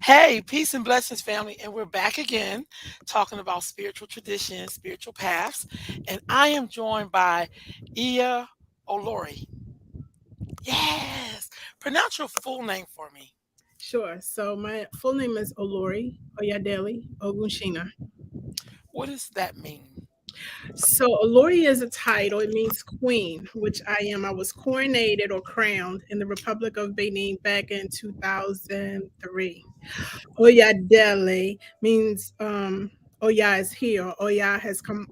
Hey, peace and blessings, family. And we're back again talking about spiritual traditions, spiritual paths. And I am joined by Iya Olori. Yes. Pronounce your full name for me. Sure. So my full name is Olori Oyadeli Ogunshina. What does that mean? So Olori is a title. It means queen, which I am. I was coronated or crowned in the Republic of Benin back in 2003. Oyadele means Oya is here. Oya has come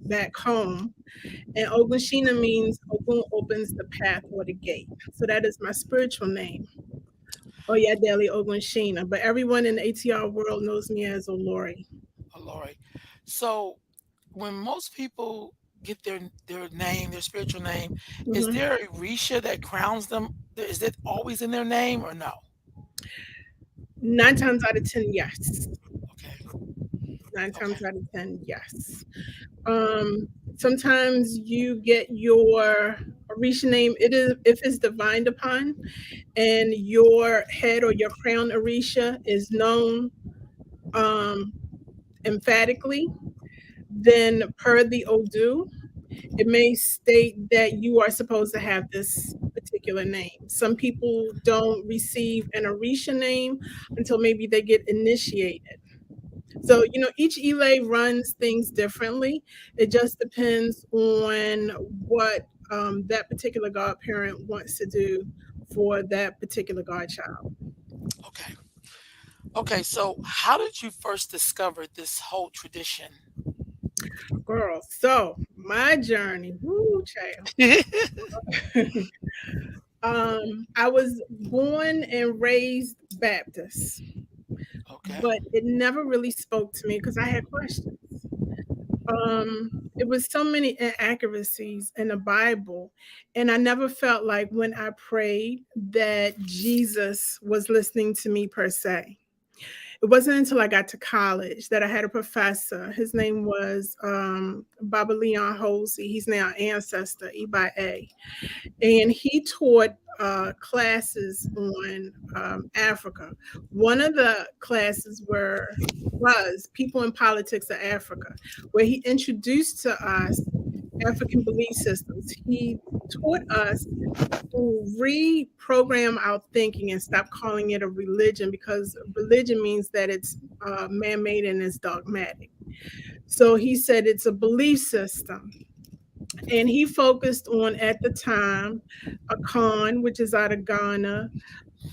back home. And Ogunshina means Ogun opens the path or the gate. So that is my spiritual name. Oyadeli Ogunshina. But everyone in the ATR world knows me as Olori. Olori. So when most people get their name, their spiritual name, is Mhm. there a Risha that crowns them? Is it always in their name or no? 9 times out of 10, yes. Okay. 9 Okay. times out of 10, yes. Um, Sometimes you get your Orisha name, it is if it's divined upon and your head or your crown Orisha is known um emphatically, then per the Odu, it may state that you are supposed to have this particular name. Some people don't receive an Orisha name until maybe they get initiated. So, each Elay runs things differently. It just depends on what that particular godparent wants to do for that particular godchild. Okay. Okay. So how did you first discover this whole tradition? Girl, so my journey, woo, child. I was born and raised Baptist, Okay. but it never really spoke to me because I had questions. It was so many inaccuracies in the Bible, and I never felt like when I prayed that Jesus was listening to me per se. It wasn't until I got to college that I had a professor. His name was Baba Leon Holsey. He's now ancestor, E by A, and he taught classes on Africa. One of the classes was People in Politics of Africa, where he introduced to us African belief systems. He taught us to reprogram our thinking and stop calling it a religion because religion means that it's man-made and it's dogmatic. So he said it's a belief system, and he focused on at the time Akan, which is out of Ghana,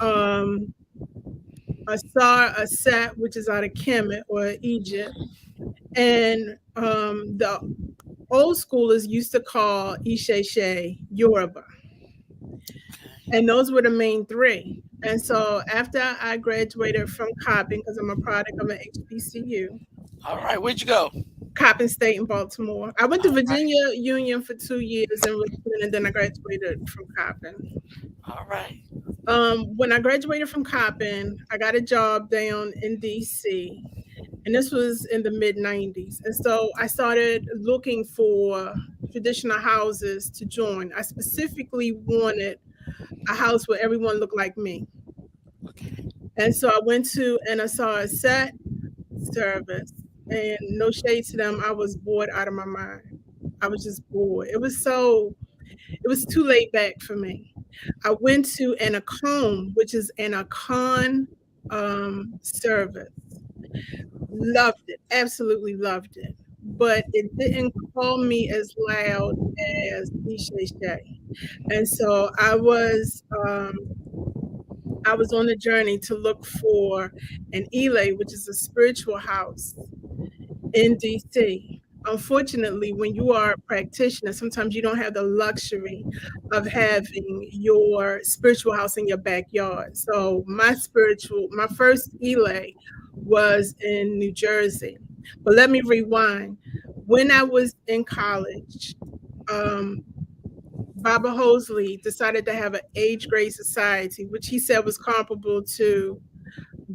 um, Asar Asat, which is out of Kemet or Egypt, and the old schoolers used to call Isheshe Yoruba, and those were the main three. And so after I graduated from Coppin, because I'm a product of an HBCU, All right. Where'd you go? Coppin State in Baltimore, I went to All right. Virginia Union for 2 years in Richmond, and then I graduated from Coppin. All right. When I graduated from Coppin, I got a job down in DC, and this was in the mid 90s. And so I started looking for traditional houses to join. I specifically wanted a house where everyone looked like me. Okay. And so I went to and I saw a set service, and no shade to them, I was bored out of my mind. I was just bored. It was too laid back for me. I went to an Acom, which is an Akan service. Loved it, absolutely loved it. But it didn't call me as loud as Ishe Shay. And so I was on a journey to look for an Elay, which is a spiritual house in DC. Unfortunately, when you are a practitioner, sometimes you don't have the luxury of having your spiritual house in your backyard. So my first Elay was in New Jersey. But let me rewind. When I was in college, um, Baba Hosley decided to have an age grade society, which he said was comparable to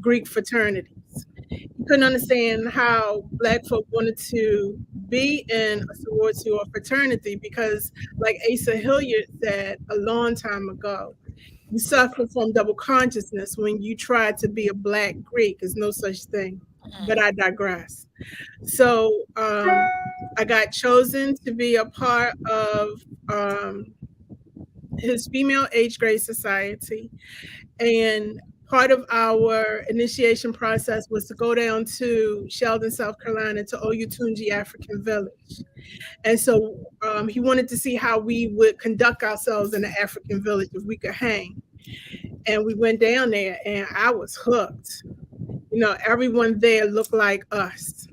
Greek fraternities. He couldn't understand how Black folk wanted to be in a sorority or fraternity because, like Asa Hilliard said a long time ago, You suffer from double consciousness when you try to be a black Greek. There's no such thing. But Mm, I digress. So I got chosen to be a part of um, his female age grade society. And part of our initiation process was to go down to Sheldon, South Carolina to Oyotunji African Village. And so he wanted to see how we would conduct ourselves in the African village if we could hang. And we went down there and I was hooked. You know, everyone there looked like us.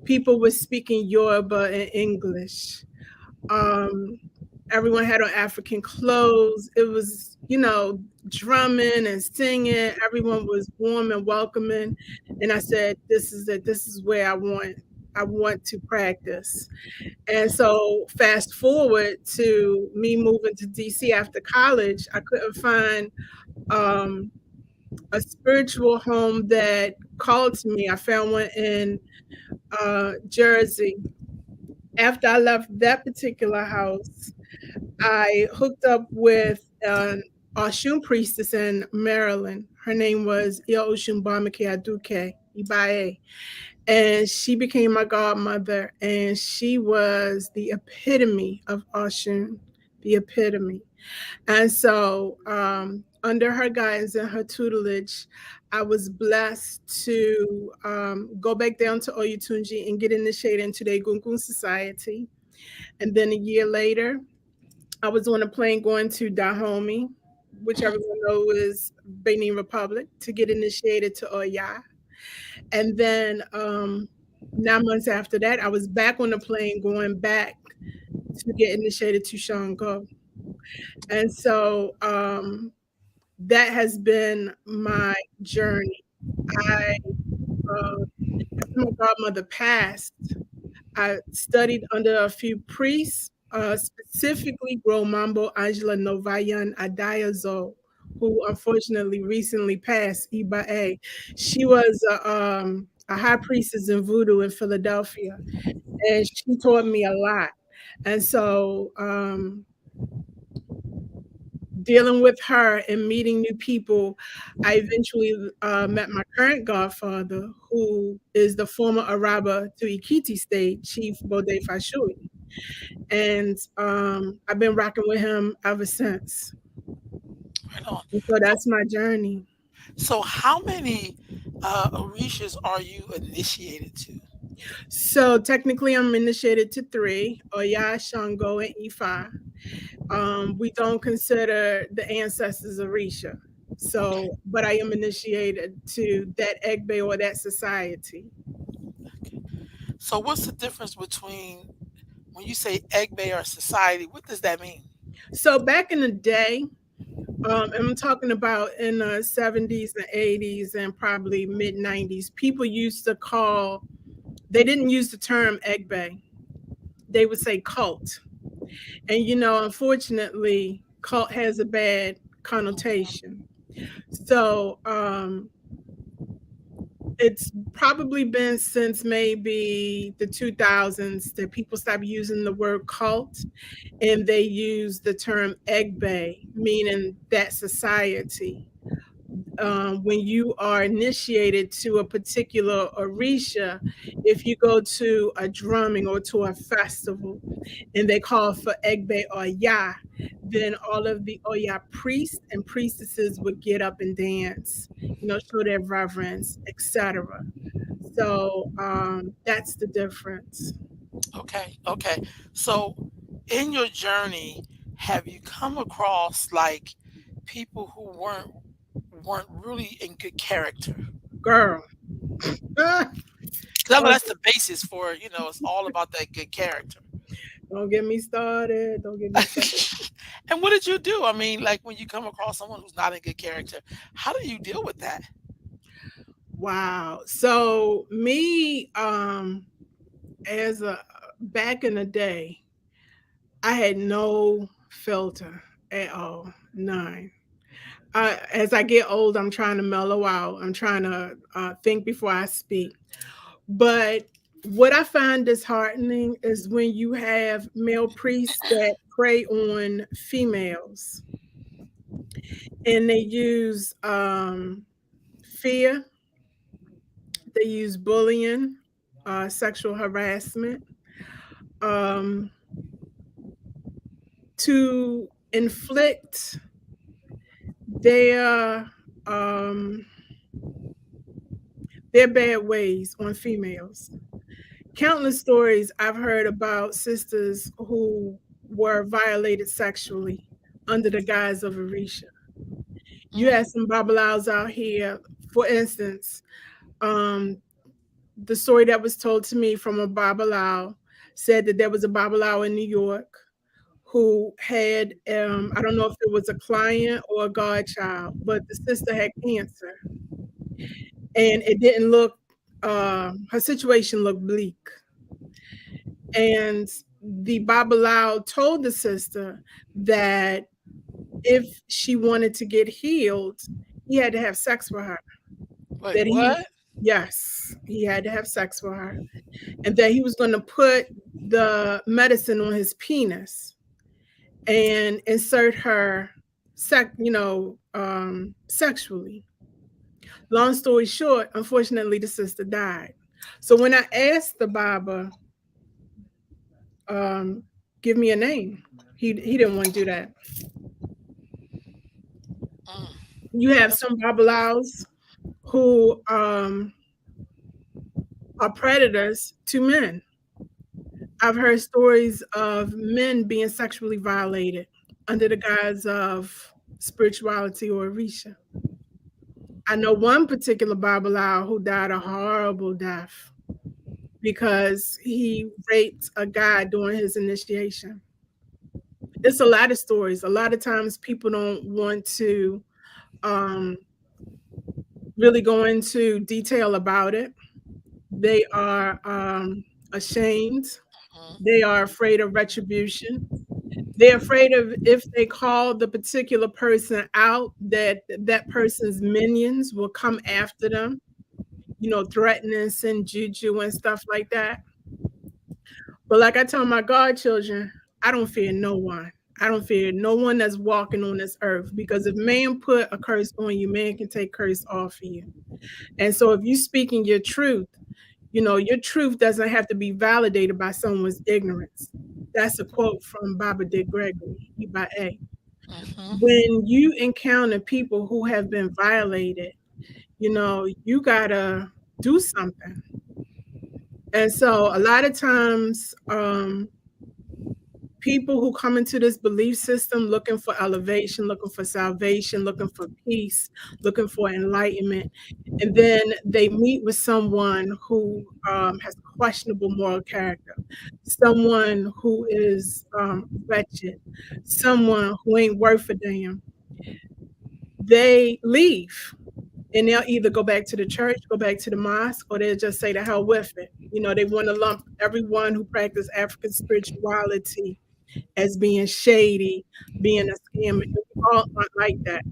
People were speaking Yoruba and English. Um, Everyone had on African clothes. It was, you know, drumming and singing. Everyone was warm and welcoming. And I said, this is it. This is where I want to practice. And so fast forward to me moving to DC after college, I couldn't find um, a spiritual home that called to me. I found one in Jersey. After I left that particular house, I hooked up with an Oshun priestess in Maryland. Her name was Ia Oshun Bamike Aduke Ibae. And she became my godmother. And she was the epitome of Oshun, the epitome. And so, under her guidance and her tutelage, I was blessed to go back down to Oyotunji and get initiated into the Egungun Society. And then a year later, I was on a plane going to Dahomey, which mm. everyone knows is Benin Republic, to get initiated to Oya. And then 9 months after that, I was back on the plane going back to get initiated to Shango. And so that has been my journey. I, after my godmother passed, I studied under a few priests, specifically Gromambo Angela Novayan Adayazo, who unfortunately recently passed, Iba. She was a high priestess in voodoo in Philadelphia, and she taught me a lot. And so dealing with her and meeting new people, I eventually met my current godfather, who is the former Araba to Ikiti State, Chief Bode Fashui. And I've been rocking with him ever since. Right on. And so So, that's my journey. so how many Orishas are you initiated to? So technically, I'm initiated to three: Oya, Shango, and Ifa. We don't consider the ancestors Orisha. Okay. So, but I am initiated to that Egbe or that society. Okay. So what's the difference between when you say egg bay or society? What does that mean? So back in the day, I'm talking about in the 70s and 80s and probably mid 90s, people used to call, they didn't use the term Egbe. They would say cult. And, you know, unfortunately, cult has a bad connotation. So it's probably been since maybe the 2000s that people stopped using the word cult and they use the term Egbe, meaning that society. When you are initiated to a particular orisha, if you go to a drumming or to a festival and they call for Egbe Oya, then all of the Oya priests and priestesses would get up and dance, you know, show their reverence, etc. So that's the difference. Okay. Okay. So in your journey, have you come across like people who weren't really in good character? Girl. Ah, Because I know don't, that's the basis for, it's all about that good character. don't get me started. Don't get me started. And what did you do? I mean, like when you come across someone who's not in good character, how do you deal with that? Wow. So me, as a back in the day, I had no filter at all, none. As I get old, I'm trying to mellow out. I'm trying to think before I speak. But what I find disheartening is when you have male priests that prey on females. and they use fear, they use bullying, sexual harassment, um, to inflict their um, their bad ways on females. Countless stories I've heard about sisters who were violated sexually under the guise of Orisha. You Mm, have some Babalawos out here, for instance, um, the story that was told to me from a Babalawo said that there was a Babalawo in New York who had, I don't know if it was a client or a godchild, but the sister had cancer and it didn't look, her situation looked bleak. And the Babalawo told the sister that if she wanted to get healed, he had to have sex with her. wait, That he, what? yes, he had to have sex with her, and that he was going to put the medicine on his penis and insert her, sexually. Long story short, unfortunately, the sister died. So when I asked the Baba, um, give me a name, he didn't want to do that. Mm, You have that's some Babalawos who are predators to men. I've heard stories of men being sexually violated under the guise of spirituality or Orisha. I know one particular Babalawo who died a horrible death because he raped a guy during his initiation. It's a lot of stories. A lot of times people don't want to um, really go into detail about it. They are ashamed. mm, They are afraid of retribution. They're afraid of if they call the particular person out, that that person's minions will come after them, threatening, send juju and stuff like that. But like I tell my godchildren, I don't fear no one. I don't fear no one that's walking on this earth, because if man put a curse on you, man can take curse off of you. And so if you speaking your truth, your truth doesn't have to be validated by someone's ignorance. That's a quote from Baba De Gregory, Iba A. mm-hmm. When you encounter people who have been violated, you gotta do something. And so a lot of times, people who come into this belief system looking for elevation, looking for salvation, looking for peace, looking for enlightenment, and then they meet with someone who has questionable moral character, someone who is wretched, someone who ain't worth a damn. They leave, and they'll either go back to the church, go back to the mosque, or they'll just say to hell with it. They want to lump everyone who practice African spirituality as being shady, being a scammer. We all aren't like that.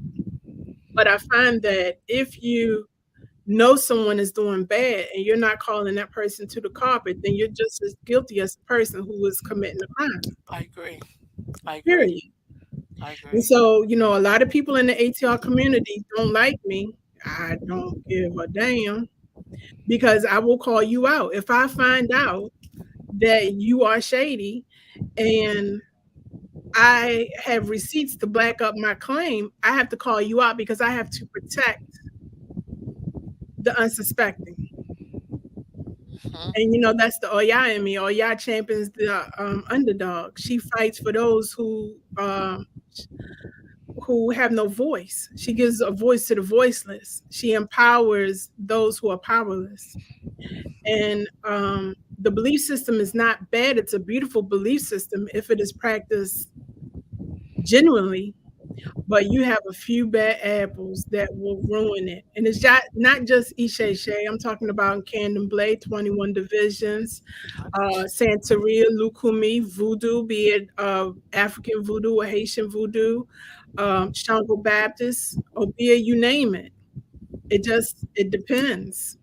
But I find that if you know someone is doing bad and you're not calling that person to the carpet, then you're just as guilty as the person who is committing the crime. I agree. I agree. Period. I And agree. so, a lot of people in the ATR community don't like me. I don't give a damn, because I will call you out. If I find out that you are shady and I have receipts to back up my claim, I have to call you out because I have to protect the unsuspecting. Mm-hmm. And that's the Oya in me. Oya champions the underdog. She fights for those who have no voice. She gives a voice to the voiceless. She empowers those who are powerless. And the belief system is not bad. It's a beautiful belief system if it is practiced genuinely. But you have a few bad apples that will ruin it. And it's not just Ishe Shea. I'm talking about Candomblé, 21 divisions, Santeria, Lukumi, Voodoo, be it African Voodoo or Haitian Voodoo, Shango Baptist, or be it you name it. It depends.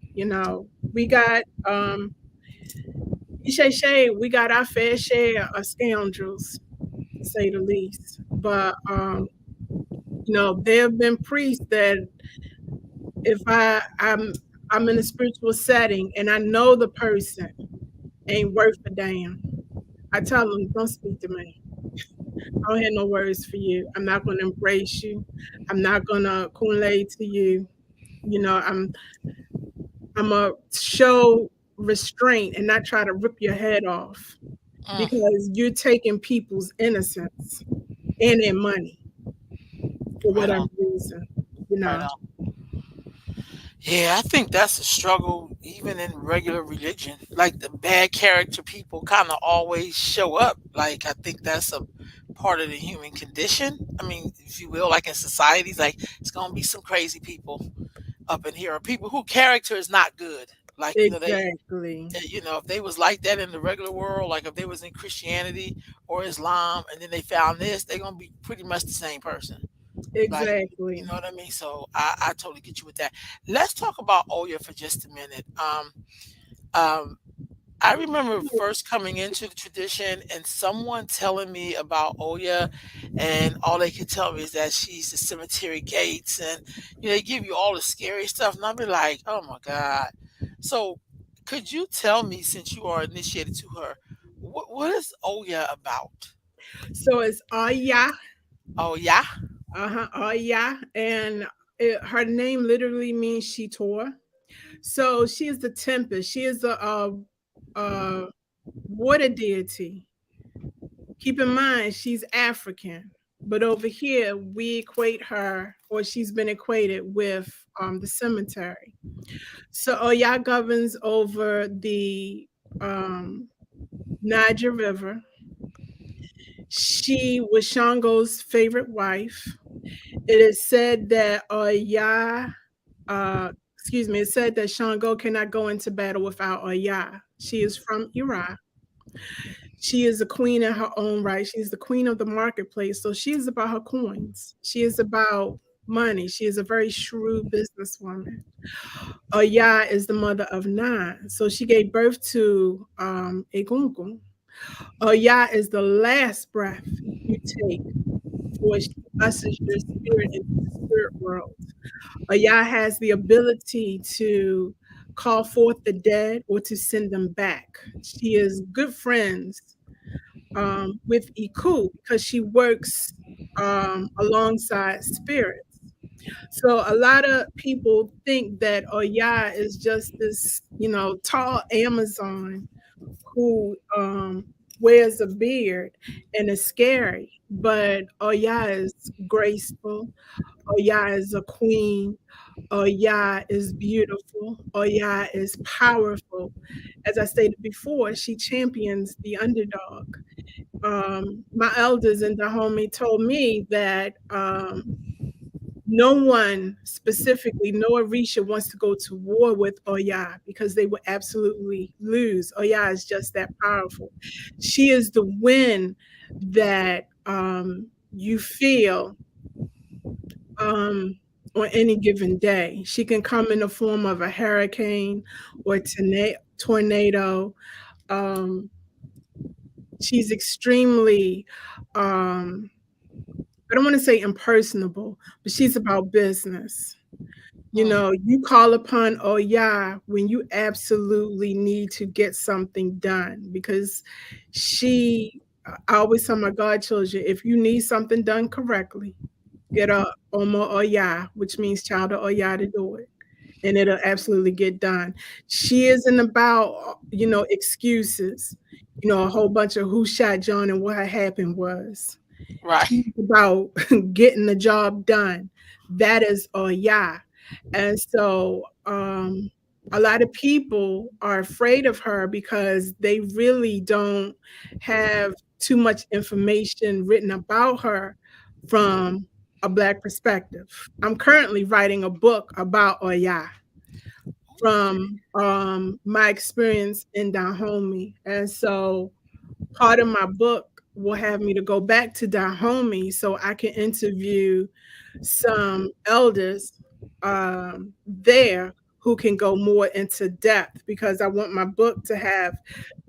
We got Ishe Shea, we got our fair share of scoundrels, to say the least. But There have been priests that if I'm in a spiritual setting and I know the person ain't worth a damn, I tell them, don't speak to me. I don't have no words for you. I'm not going to embrace you. I'm not going to kunle to you. You know, I'm a show restraint and not try to rip your head off Mm, because you're taking people's innocence and their money for right whatever on, reason. You right know, on. Yeah, I think that's a struggle even in regular religion. Like the bad character people kind of always show up. Like I think that's a part of the human condition. I mean, if you will, like in societies, like it's gonna be some crazy people up in here, or people who character is not good. Like exactly, if they was like that in the regular world, like if they was in Christianity or Islam, and then they found this, they're gonna be pretty much the same person. Like, you exactly. know what I mean? So I totally get you with that. Let's talk about Oya for just a minute. Um, I remember first coming into the tradition and someone telling me about Oya, and all they could tell me is that she's the cemetery gates, and they give you all the scary stuff, and I'll be like, oh my god. So, could you tell me, since you are initiated to her, what is Oya about? So it's Aya, Oh yeah. Aya, and her name literally means she tore. So she is the tempest. She is a water deity. Keep in mind, she's African, but over here we equate her, or she's been equated with the cemetery. So Oya governs over the um, Niger River. She was Shango's favorite wife. It is said that excuse me, it said that Shango cannot go into battle without Oya. She is from Iraq. She is a queen in her own right. She's the queen of the marketplace. So she is about her coins. She is about money. She is a very shrewd businesswoman. Oya is the mother of nine. So she gave birth to Egungun. Oya is the last breath you take before she ushers your spirit into the spirit world. Oya has the ability to call forth the dead or to send them back. She is good friends with Iku because she works alongside spirits. So a lot of people think that Oya is just this, tall Amazon who wears a beard and is scary. But Oya is graceful. Oya is a queen. Oya is beautiful. Oya is powerful. As I stated before, she champions the underdog. My elders in Dahomey told me that no one, specifically no Orisha, wants to go to war with Oya because they would absolutely lose. Oya is just that powerful. She is the wind that you feel um, on any given day. She can come in the form of a hurricane or tornado. Um, she's extremely um, I don't want to say impersonable, but she's about business. Hmm. You call upon Oya when you absolutely need to get something done because I always tell my godchildren, if you need something done correctly, get a Omo Oya, which means child of Oya to do it. And it'll absolutely get done. She isn't about, excuses, a whole bunch of who shot John and what happened was. She's Right. about getting the job done. That is Oya. And so a lot of people are afraid of her because they really don't have too much information written about her from a Black perspective. I'm currently writing a book about Oya from my experience in Dahomey. And so part of my book will have me to go back to Dahomey so I can interview some elders there who can go more into depth because I want my book to have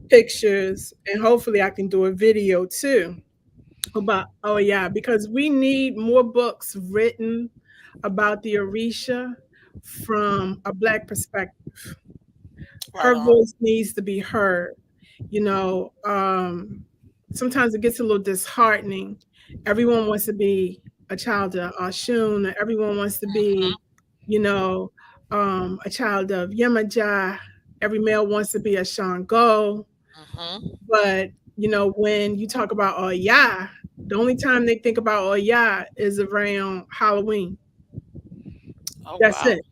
pictures and hopefully I can do a video too About, oh yeah, because we need more books written about the Orisha from a Black perspective. Right Her on. voice needs to be heard. You know, sometimes it gets a little disheartening. Everyone wants to be a child of Ashun. Everyone wants to be, you know, a child of Yemaja. Every male wants to be a Shango. Hmm. But, you know, when you talk about Oya, the only time they think about Oya is around Halloween. Oh That's wow. it.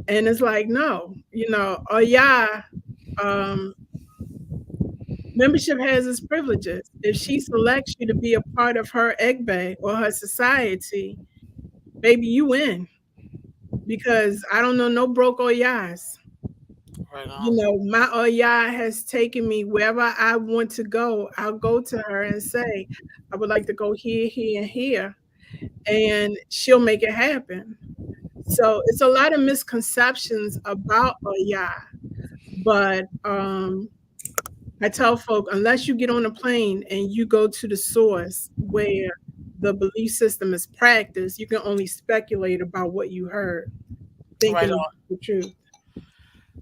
And it's like, no, you know, Oya, um, membership has its privileges. If she selects you to be a part of her egbe or her society, baby, you win. Because I don't know no broke Oyas. Right You on. know, my Oya has taken me wherever I want to go. I'll go to her and say, I would like to go here, here, and here. And she'll make it happen. So it's a lot of misconceptions about Oya. But I tell folk, unless you get on a plane and you go to the source where the belief system is practiced, you can only speculate about what you heard, Right thinking it's on. the truth.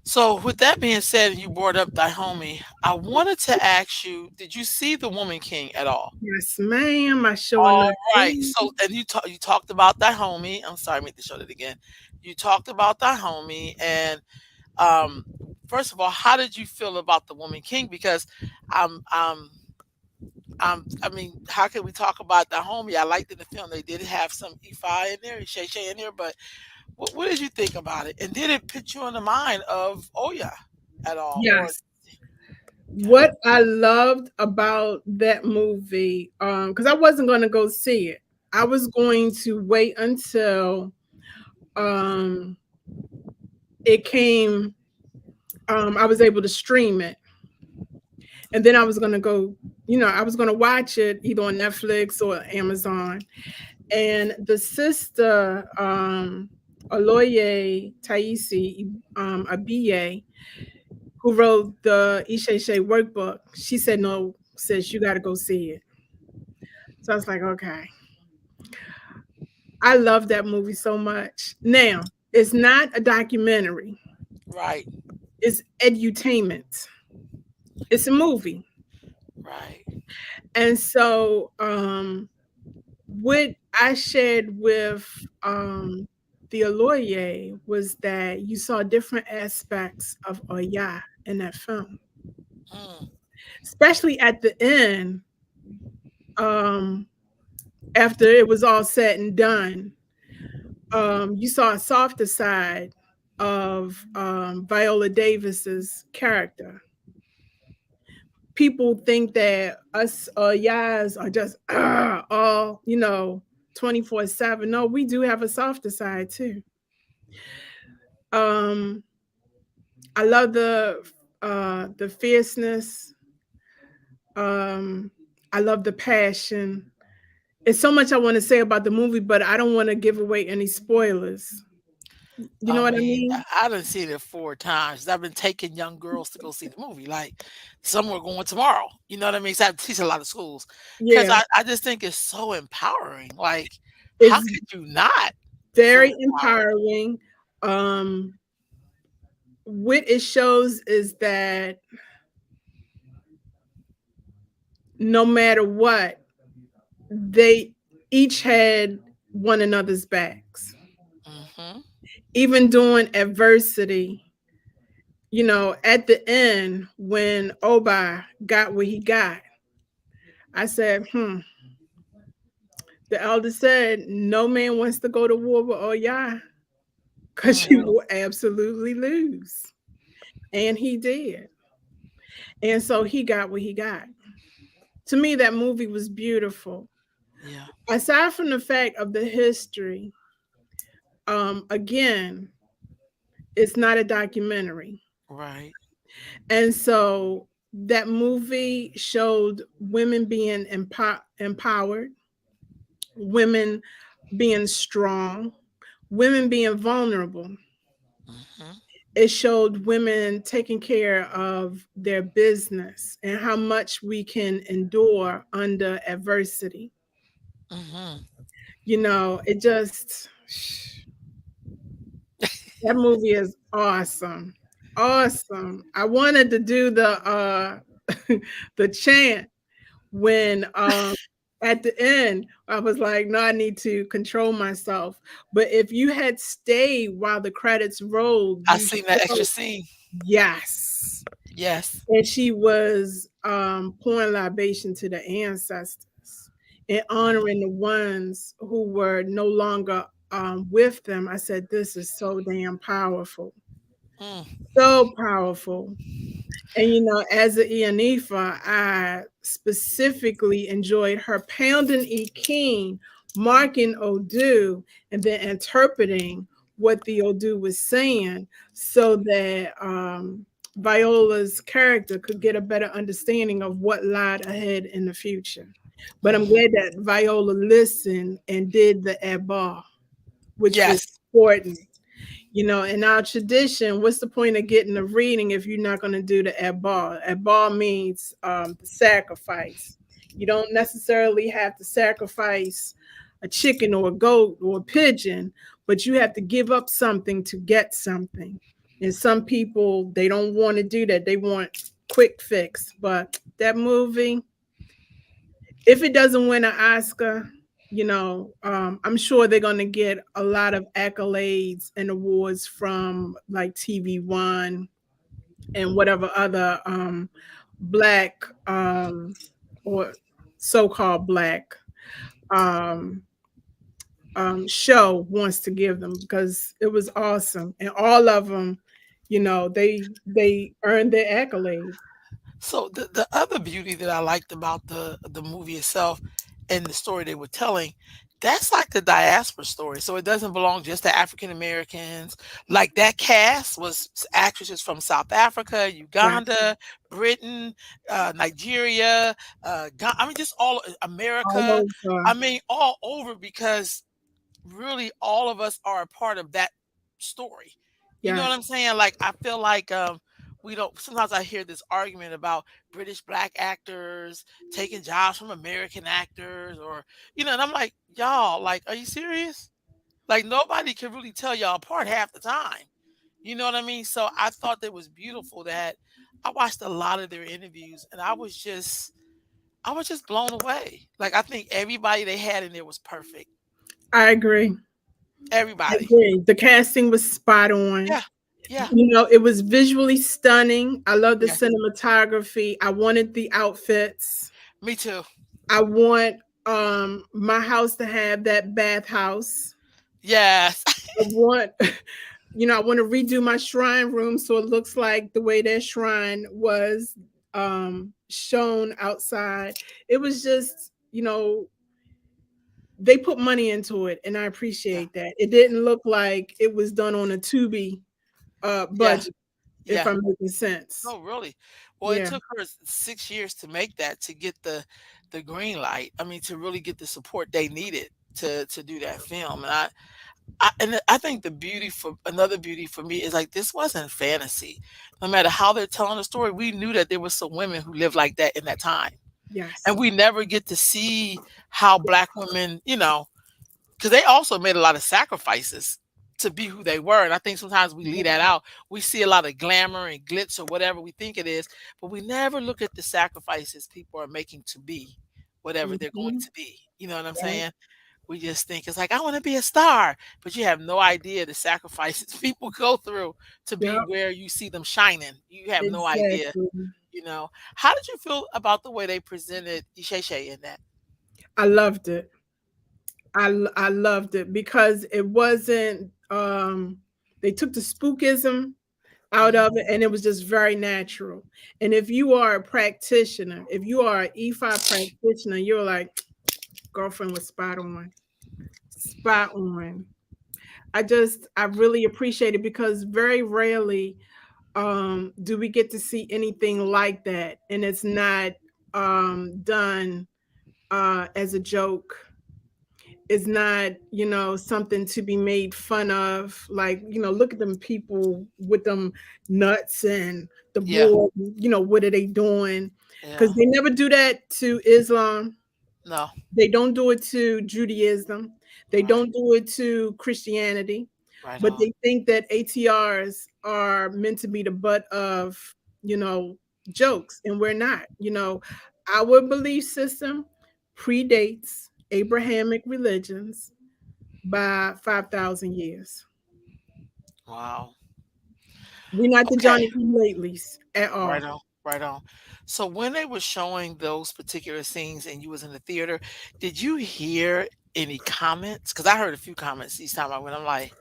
So, with that being said, and you brought up Dahomey, I wanted to ask you, did you see The Woman King at all? Yes, ma'am. I sure All enough right. did. So, and you talked about Dahomey. I'm sorry, I made to show that again. You talked about Dahomey, and um, first of all, how did you feel about The Woman King? Because um, um, I mean, how can we talk about Dahomey? I liked in the film they did have some Ifa in there, Shay Shay in there, but what did you think about it? And did it put you in the mind of Oya at all? Or Yes. okay, What I loved about that movie, because I wasn't going to go see it. I was going to wait until um, it came, I was able to stream it. And then I was going to go, you know, I was going to watch it either on Netflix or Amazon. And the sister, Oloye Taisi Abiye, who wrote the Isheshe workbook, she said, no, sis, you got to go see it. So I was like, okay. I love that movie so much. Now, it's not a documentary, right, it's edutainment. It's a movie. right. And so what I shared with the Aloye was that you saw different aspects of Oya in that film, Mm, especially at the end, um, after it was all said and done. You saw a softer side of Viola Davis's character. People think that us Yas are just all, you know, 24/7. No, we do have a softer side too. Um, I love the fierceness. Um, I love the passion. It's so much I want to say about the movie, but I don't want to give away any spoilers. You know I what I mean, mean? I done seen it 4 times. I've been taking young girls to go see the movie. Like some are going tomorrow. You know what I mean? So I teach a lot of schools because Yeah, I just think it's so empowering. Like, how it's could you not feel very empowered? empowering. Um, what it shows is that no matter what, they each had one another's backs. Hmm. Even during adversity, you know, at the end, when Oba got what he got, I said, the elder said, no man wants to go to war with Oya because you Hmm. will absolutely lose. And he did. And so he got what he got. To me, that movie was beautiful. Yeah. Aside from the fact of the history, again, it's not a documentary. Right. And so that movie showed women being empowered, women being strong, women being vulnerable. Hmm. it showed women taking care of their business and how much we can endure under adversity. Hmm. It just that movie is awesome. Awesome. I wanted to do the the chant when at the end I was like, no, I need to control myself. But if you had stayed while the credits rolled, I you seen that extra saw, scene. yes. Yes. And she was pouring libation to the ancestors and honoring the ones who were no longer with them. I said, this is so damn powerful. Mm. So powerful. And as a Ianifa, I specifically enjoyed her pounding E King, marking Odu, and then interpreting what the Odu was saying so that Viola's character could get a better understanding of what lied ahead in the future. But I'm Hmm. glad that Viola listened and did the Abba, which was Yes. important. In our tradition, what's the point of getting a reading if you're not going to do the Abba? Abba means the sacrifice. You don't necessarily have to sacrifice a chicken or a goat or a pigeon, but you have to give up something to get something. And some people, they don't want to do that. They want quick fix. But that movie, if it doesn't win an Oscar, I'm sure they're going to get a lot of accolades and awards from like TV One and whatever other black or so-called black um, show wants to give them because it was awesome and all of them, they earned their accolades. So the other beauty that I liked about the movie itself and the story they were telling, that's like the diaspora story. So it doesn't belong just to African Americans. Like that cast was actresses from South Africa, Yeah, Uganda, Britain, Nigeria, I mean, just all America. all over. I mean, all over because really all of us are a part of that story. You know Yes. what I'm saying? Like I feel like we don't sometimes I hear this argument about British black actors taking jobs from American actors or and I'm like, y'all, like, are you serious? Like nobody can really tell y'all apart half the time. You know what I mean? So I thought that was beautiful that I watched a lot of their interviews and I was just blown away. Like I think everybody they had in there was perfect. I agree. I Everybody. agree. The casting was spot on. Yeah. Yeah. It was visually stunning. I love the Yes. cinematography. I wanted the outfits. Me too. I want my house to have that bathhouse. Yes. I want I want to redo my shrine room so it looks like the way that shrine was shown outside. It was just, they put money into it and I Yeah. appreciate that. It didn't look like it was done on a Tubi Yeah. budget, if Yeah. I'm making sense. No, really. Well, it Yeah. took her 6 years to make that to get the green light. I mean, to really get the support they needed to do that film. And I think the beauty for another beauty for me is like this wasn't fantasy. No matter how they're telling the story, we knew that there were some women who lived like that in that time. And Yes. we never get to see how black women, because they also made a lot of sacrifices to be who they were. And I think sometimes we leave that out. We see a lot of glamour and glitz or whatever we think it is, but we never look at the sacrifices people are making to be whatever they're going Mhm. to be. You know what I'm Yeah. saying? We just think it's like, I want to be a star, but you have no idea the sacrifices people go through to be Yep. where you see them shining. You have no idea. Exactly. How did you feel about the way they presented Isheshe in that? I loved it. I loved it because it wasn't they took the spookism out of Mhm. it and it was just very natural. And if you are a practitioner, if you are an E5 practitioner, you're like, girlfriend was spot on. Spot on. I really appreciate it because very rarely do we get to see anything like that and it's not done as a joke. It's not, something to be made fun of. Like, look at them people with them nuts and the Yeah. board, what are they doing? Because Yeah. they never do that to Islam. No. They don't do it to Judaism. They Right. don't do it to Christianity. Right But on. they think that ATRs are meant to be the butt of, you know, jokes, and we're not. Our belief system predates Abrahamic religions by 5,000 years. Wow. We're not the Okay. Johnny come latelys at Right all. on. Right on. So when they were showing those particular scenes and you was in the theater, did you hear any comments? Because I heard a few comments each time I went. I'm like,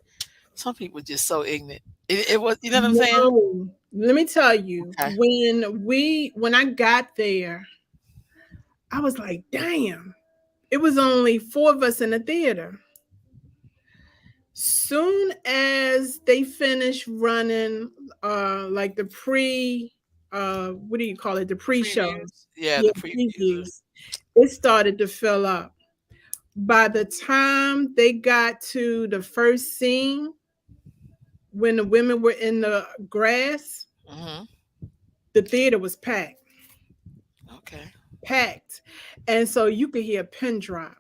some people just so ignorant. It was, you know what I'm saying? No, let me tell you, Okay. when I got there, I was like, damn, it was only four of us in the theater. Soon as they finished running like the what do you call it? The pre-shows. Previews. Yeah, Yeah, the previews. previews. It started to fill up. By the time they got to the first scene, when the women were in the grass, Hmm. the theater was packed, Okay. packed. And so you could hear a pin drop.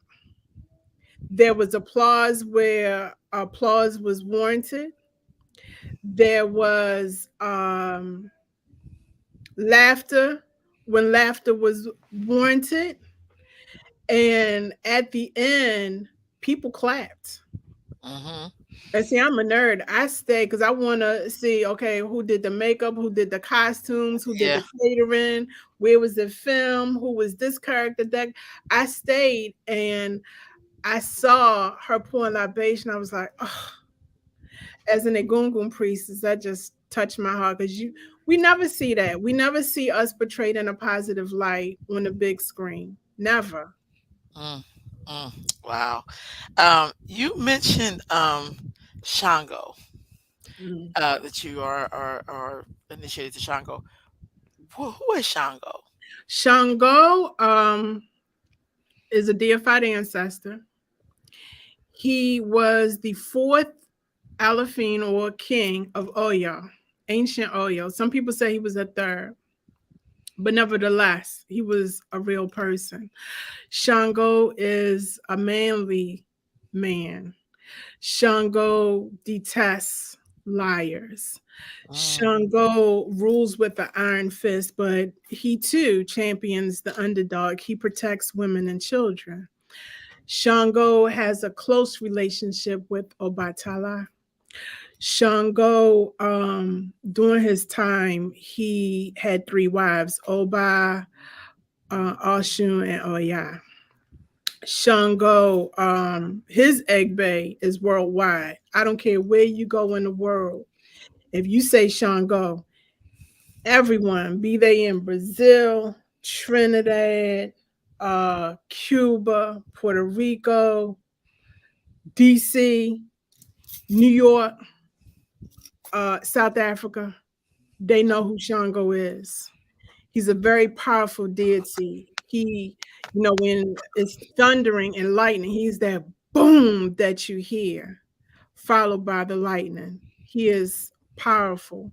There was applause where applause was warranted. There was laughter when laughter was warranted. And at the end, people clapped. Hmm. And see, I'm a nerd. I stay because I want to see, okay, who did the makeup, who did the costumes, who did Yeah. the catering, where was the film, who was this character. That I stayed and I saw her pouring libation. I was like, oh, as an Egungun priestess, that just touched my heart because we never see that. We never see us portrayed in a positive light on the big screen. Never. Mm, mm. Wow. You mentioned Shango, Mm. that you are initiated to Shango. Who is Shango? Shango is a deified ancestor. He was the fourth Alafin or king of Oyo, ancient Oyo. Some people say he was a third, but nevertheless, he was a real person. Shango is a manly man. Shango detests liars. Mm, Shango rules with the iron fist, but he too champions the underdog. He protects women and children. Shango has a close relationship with Obatala. Shango, during his time, he had three wives: Oba, Oshun, and Oya. Shango, his egg bay is worldwide. I don't care where you go in the world. If you say Shango, everyone, be they in Brazil, Trinidad, Cuba, Puerto Rico, DC, New York, South Africa, they know who Shango is. He's a very powerful deity. He, when it's thundering and lightning, he's that boom that you hear, followed by the lightning. He is powerful,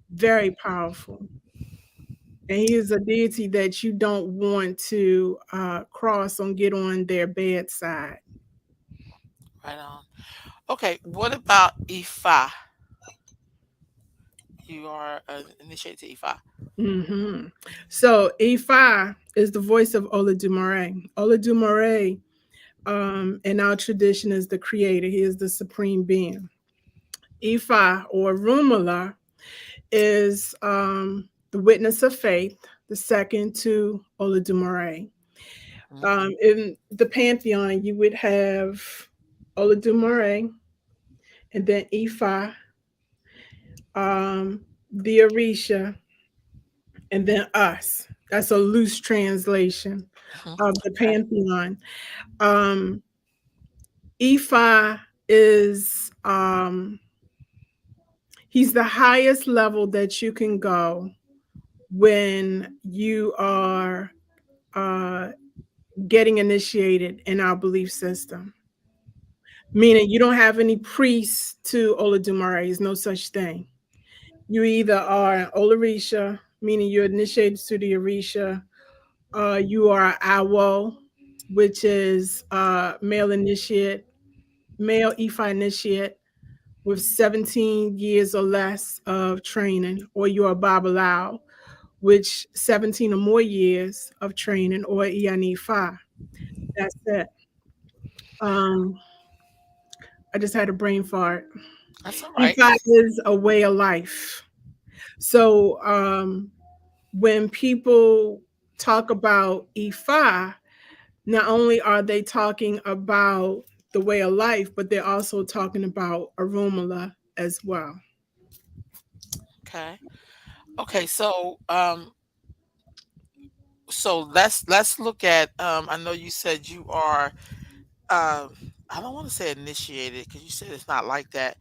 very powerful. And he is a deity that you don't want to cross and get on their bad side. right on. Okay, what about Ifa? You are initiated to Ifa. Hmm. So Ifa is the voice of Olodumare. Olodumare, in our tradition, is the creator. He is the supreme being. Ifa or Rumala is the witness of faith, the second to Olodumare. Mhm. In the pantheon, you would have Olodumare, and then Ifa, the Orisha, and then us. That's a loose translation Mhm. of the Okay. pantheon. Um, Ifa is he's the highest level that you can go when you are uh, getting initiated in our belief system. meaning you don't have any priests to Olodumare. There's no such thing. You either are an Olarisha, meaning you're initiated to the Orisha, you are Awo, which is male initiate, male Ifa initiate with 17 years or less of training, or you're a Babalao, which 17 or more years of training, or Ianifa. That's it. Um, I just had a brain fart. That's all right. Ifa is a way of life. So when people talk about Ifa, not only are they talking about the way of life, but they're also talking about Arumala as well. Okay. Okay. So let's look at. I know you said you are. I don't want to say initiated because you said it's not like that,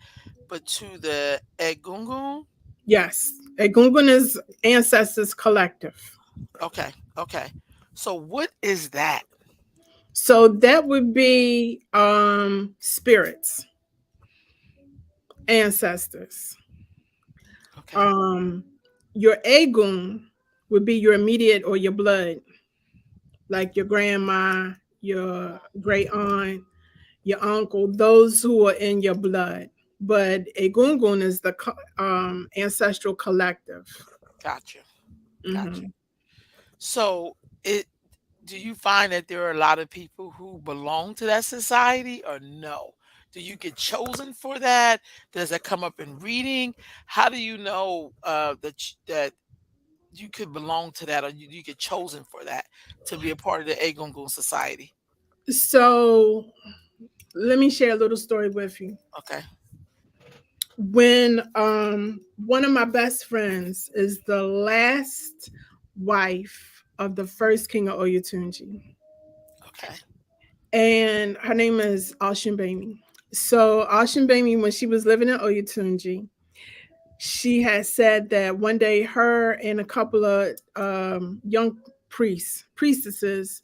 but to the Egungun. Yes, Egungun is ancestors collective. Okay. Okay. So what is that? So that would be spirits, ancestors. Okay. Um, your Egun would be your immediate or your blood, like your grandma, your great aunt, your uncle, those who are in your blood. But Egungun is the ancestral collective. Gotcha. Gotcha. Mhm. So it do you find that there are a lot of people who belong to that society or no? Do you get chosen for that? Does that come up in reading? How do you know that you could belong to that or you get chosen for that to be a part of the Egungun society? So let me share a little story with you. Okay. When one of my best friends is the last wife of the first king of Oyatunji, Okay. and her name is Alshimbemi. So Alshimbemi, when she was living in Oyatunji, she had said that one day her and a couple of young priestesses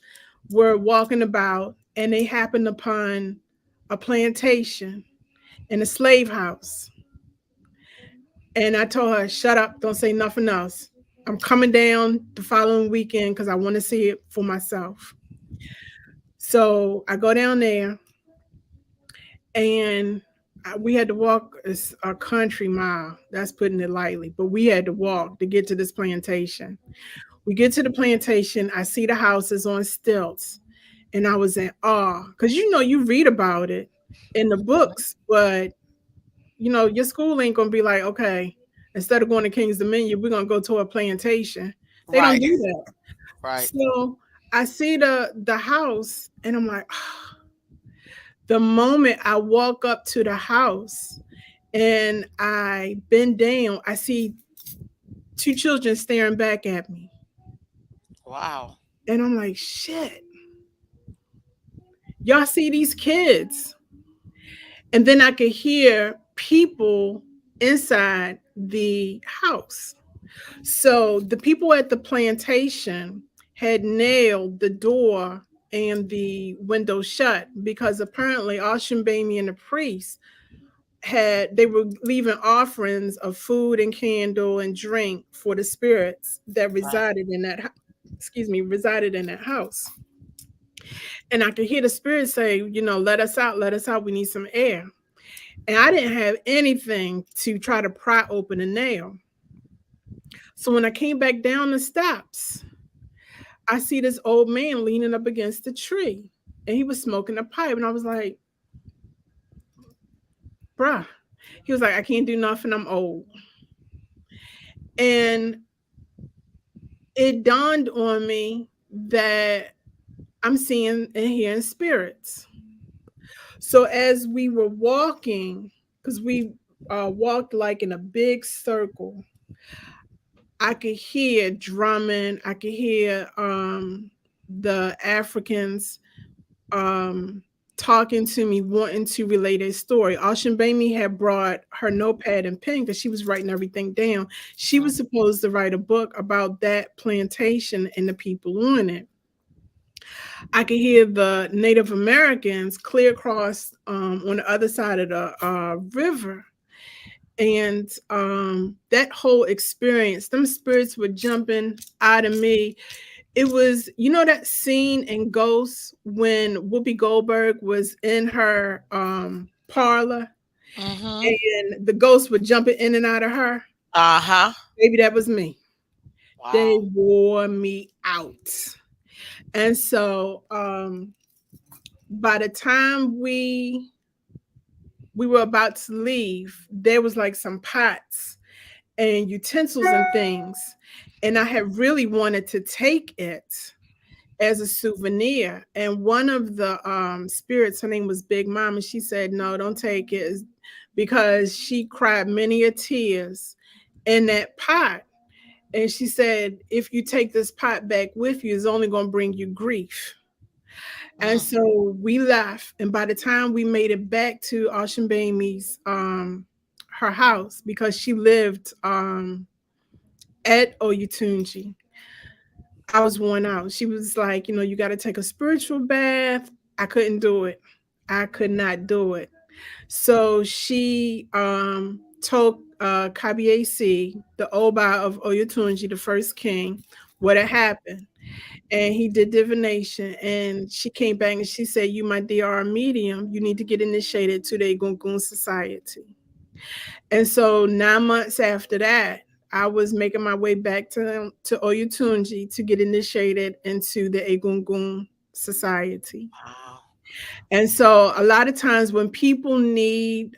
were walking about, and they happened upon a plantation in a slave house. And I told her, shut up, don't say nothing else. I'm coming down the following weekend because I want to see it for myself. So I go down there, and we had to walk a country mile. That's putting it lightly, but we had to walk to get to this plantation. We get to the plantation. I see the houses on stilts, and I was in awe because you read about it in the books, but your school ain't gonna be like, okay, instead of going to King's Dominion, we're gonna go to a plantation. They don't Right. do that. Right. So I see the house, and I'm like, the moment I walk up to the house and I bend down, I see two children staring back at me. Wow. And I'm like, shit, y'all see these kids. And then I could hear people inside the house. So the people at the plantation had nailed the door and the window shut because apparently Ashambami and the priest they were leaving offerings of food and candle and drink for the spirits that Right. resided in that house. And I could hear the spirit say, let us out, we need some air. And I didn't have anything to try to pry open a nail. So when I came back down the steps, I see this old man leaning up against the tree, and he was smoking a pipe. And I was like, bruh. He was like, I can't do nothing, I'm old. And it dawned on me that I'm seeing and hearing spirits. So as we were walking, because we walked like in a big circle, I could hear drumming. I could hear the Africans um, talking to me, wanting to relate a story. Bami had brought her notepad and pen because she was writing everything down. She Mhm. was supposed to write a book about that plantation and the people on it. I could hear the Native Americans clear across on the other side of the river. And that whole experience, them spirits were jumping out of me. It was, you know, that scene in Ghost when Whoopi Goldberg was in her parlor Mm-hmm. and the ghosts were jumping in and out of her. Uh-huh. Maybe that was me. They Wow. wore me out. And so by the time we were about to leave, there was like some pots and utensils and things. And I had really wanted to take it as a souvenir. And one of the spirits, her name was Big Mom, and she said, "No, don't take it," because she cried many a tears in that pot. And she said, if you take this pot back with you, it's only going to bring you grief. And Mm. so we left. And by the time we made it back to Ocean Baby's her house, because she lived at Oyatunji, I was worn out. She was like, you know, you got to take a spiritual bath. I couldn't do it. I could not do it. So she told Kabiesi, the Oba of Oyatunji, the first king, what had happened. And he did divination. And she came back and she said, "You, my dear, are a medium. You need to get initiated to the Egungun Society." And so 9 months after that, I was making my way back to Oyatunji to get initiated into the Egungun Society. Wow. And so a lot of times when people need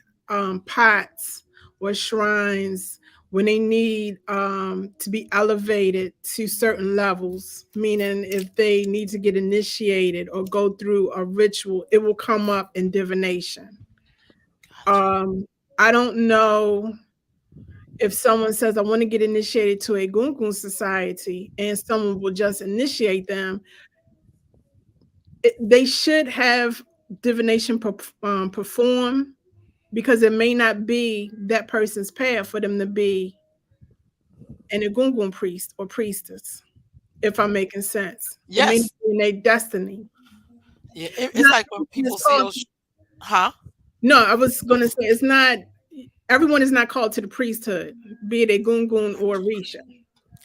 pots or shrines, when they need to be elevated to certain levels, meaning if they need to get initiated or go through a ritual, it will come up in divination. Gotcha. Um, I don't know if someone says, "I want to get initiated to a Gungun society," and someone will just initiate them, they should have divination perform, because it may not be that person's path for them to be an Egungun priest or priestess, if I'm making sense. It may not Yes. be in their destiny. Yeah. It's It's not like when everyone is people see called those, huh? no, I was gonna say it's not everyone is not called to the priesthood, be it a Gungun or a Risha.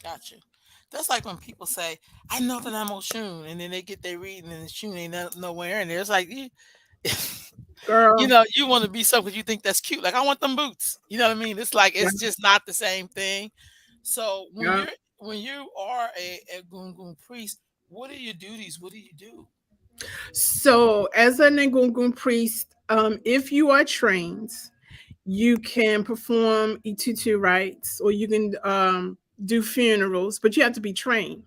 Gotcha. That's like when people say, "I know that I'm Oshun," and then they get their reading and the Shun ain't nowhere in there. It's like you Girl, know, you want to be something because you think that's cute. Like I want them boots. You know what I mean? It's like yeah, it's just not the same thing. So yeah. when you are a Gungun priest, what are your duties? What do you do? So as an Egungun priest, if you are trained, you can perform Itutu rites or you can do funerals, but you have to be trained.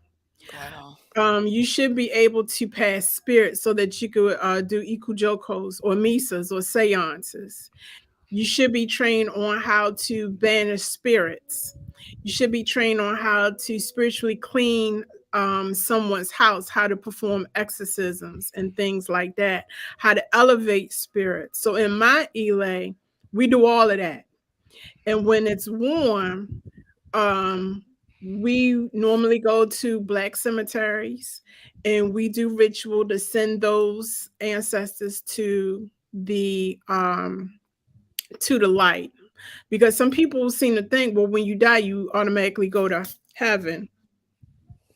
Right on. You should be able to pass spirits so that you could do ikujokos or misas or seances. You should be trained on how to banish spirits. You should be trained on how to spiritually clean someone's house, how to perform exorcisms and things like that, how to elevate spirits. So in my Elay, we do all of that. And when it's warm, um, we normally go to black cemeteries and we do ritual to send those ancestors to the light, because some people seem to think, well, when you die you automatically go to heaven.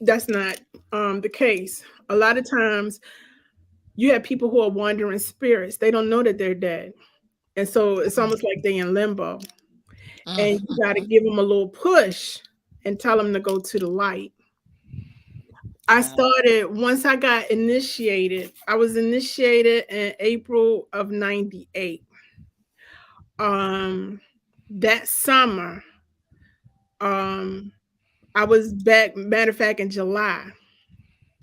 That's not the case. A lot of times you have people who are wandering spirits, they don't know that they're dead, and so it's almost like they're in limbo, and you got to Mm-hmm. give them a little push and tell them to go to the light. I Right on. started once I got initiated. I was initiated in April of 98. Um that summer, um I was back, matter of fact, in July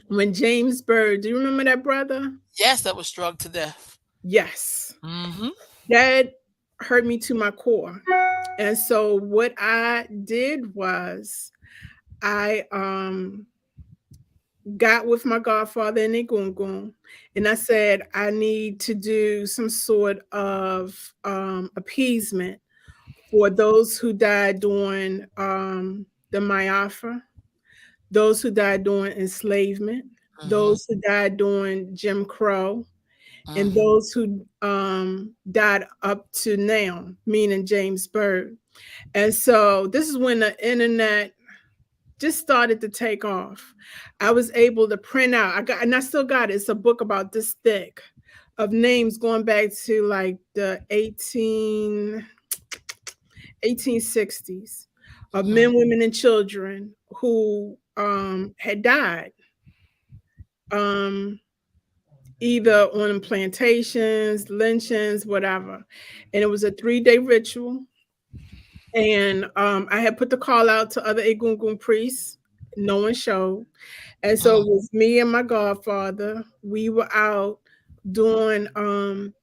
when James Bird, do you remember that brother? Yes, that was drugged to death. Yes. Mm-hmm. That hurt me to my core. And so what I did was I got with my godfather in Egungun and I said, I need to do some sort of appeasement for those who died during the Mayafa, those who died during enslavement, Mhm. those who died during Jim Crow, and Mhm. those who died up to now, meaning James Byrd. And so this is when the internet just started to take off. I was able to print out, I got, and I still got it. It's a book about this thick of names going back to like the 1860s of Mhm. men, women, and children who had died. Um, Either on plantations, lynchings, whatever. And it was a 3-day ritual. And I had put the call out to other Egungun priests. No one showed. And so Mhm. it was me and my godfather. We were out doing um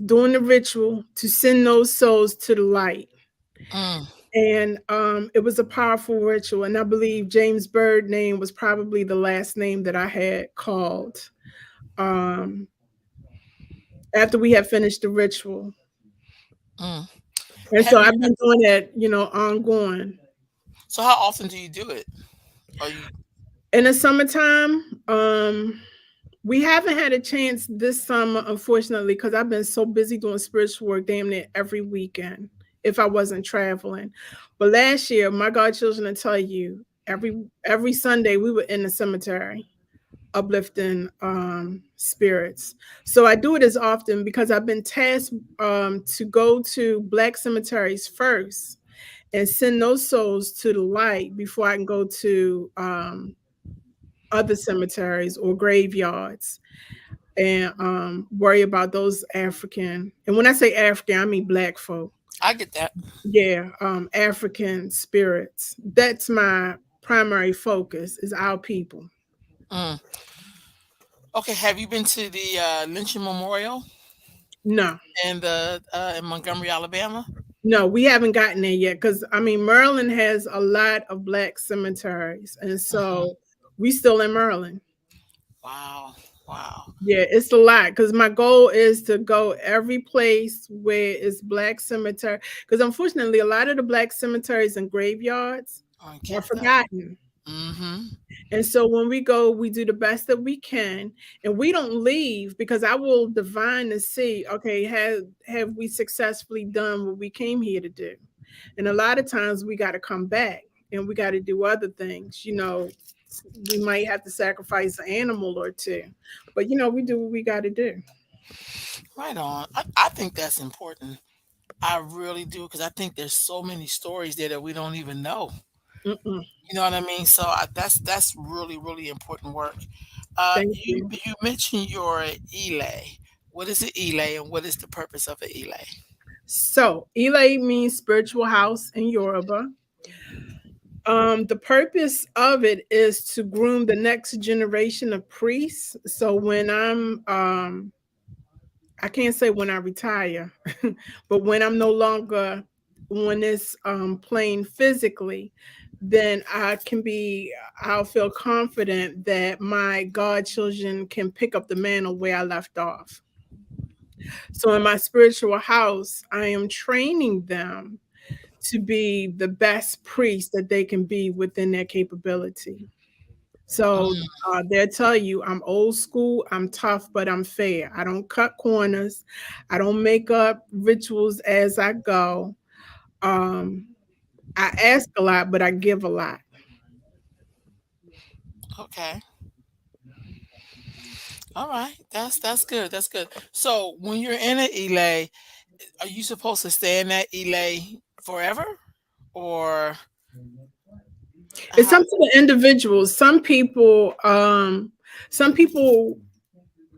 doing the ritual to send those souls to the light. Mm. And it was a powerful ritual. And I believe James Byrd name was probably the last name that I had called. Um after we had finished the ritual. Mm. And so Have you I've been doing that, ongoing. so how often do you do it? Are you In the summertime, we haven't had a chance this summer, unfortunately, because I've been so busy doing spiritual work damn near every weekend if I wasn't traveling. But last year, my godchildren will tell you, every Sunday we were in the cemetery uplifting spirits. So I do it as often because I've been tasked to go to black cemeteries first and send those souls to the light before I can go to other cemeteries or graveyards and worry about those African. And when I say African, I mean black folk. I get that. Yeah, African spirits. That's my primary focus is our people. Mm. Okay, have you been to the lynching memorial No, in Montgomery, Alabama? no, we haven't gotten there yet because I mean Maryland has a lot of black cemeteries, and Mhm. so we still in Maryland. Wow. Wow. Yeah, it's a lot because my goal is to go every place where it's black cemetery. Because unfortunately, a lot of the black cemeteries and graveyards I are get that. forgotten. Mhm. And so when we go, we do the best that we can, and we don't leave because I will divine and see, okay, have we successfully done what we came here to do? And a lot of times we got to come back and we got to do other things. We might have to sacrifice an animal or two, but we do what we got to do. Right on. I think that's important. I really do because I think there's so many stories there that we don't even know. Mm-mm. You know what I mean? So that's really really important work. Thank You you. you mentioned your elay. What is an elay and what is the purpose of an elay? So, Ile means spiritual house in Yoruba. The purpose of it is to groom the next generation of priests. So when I can't say when I retire, but when I'm no longer on this plane physically, then I'll feel confident that my godchildren can pick up the mantle where I left off. So in my spiritual house, I am training them to be the best priest that they can be within their capability. So Mm, they'll tell you, I'm old school, I'm tough, but I'm fair. I don't cut corners. I don't make up rituals as I go. Um, I ask a lot, but I give a lot. okay. All right. That's good. That's good. So when you're in an elay, are you supposed to stay in that elay forever? Or It's how up to the individuals. Some people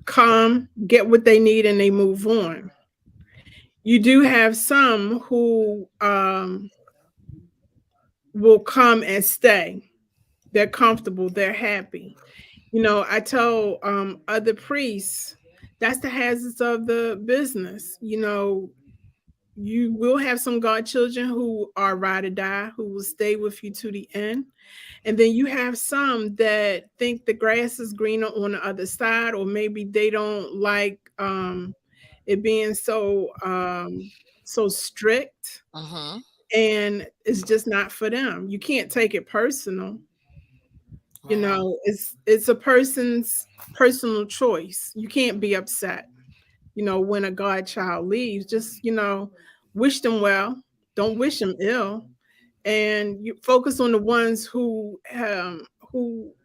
come, get what they need, and they move on. You do have some who will come and stay. They're comfortable, they're happy. I tell other priests that's the hazards of the business. You will have some godchildren who are ride or die, who will stay with you to the end. And then you have some that think the grass is greener on the other side, or maybe they don't like it being so strict, Mhm. and it's just not for them. You can't take it personal. You Right on. know, it's a person's personal choice. You can't be upset, you know, when a godchild leaves. Just, you know, wish them well. Don't wish them ill. And you focus on the ones who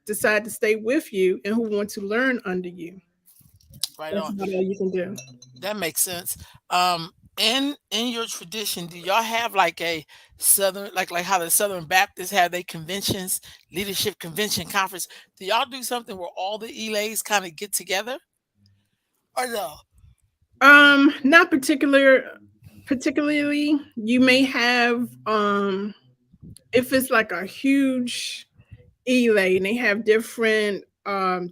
decide to stay with you and who want to learn under you. Right That's on. about all you can do. That makes sense. In your tradition, do y'all have like a Southern, like how the Southern Baptists have their conventions, leadership convention conference? Do y'all do something where all the Elays kind of get together, or no? Not particularly. You may have if it's like a huge Elay and they have different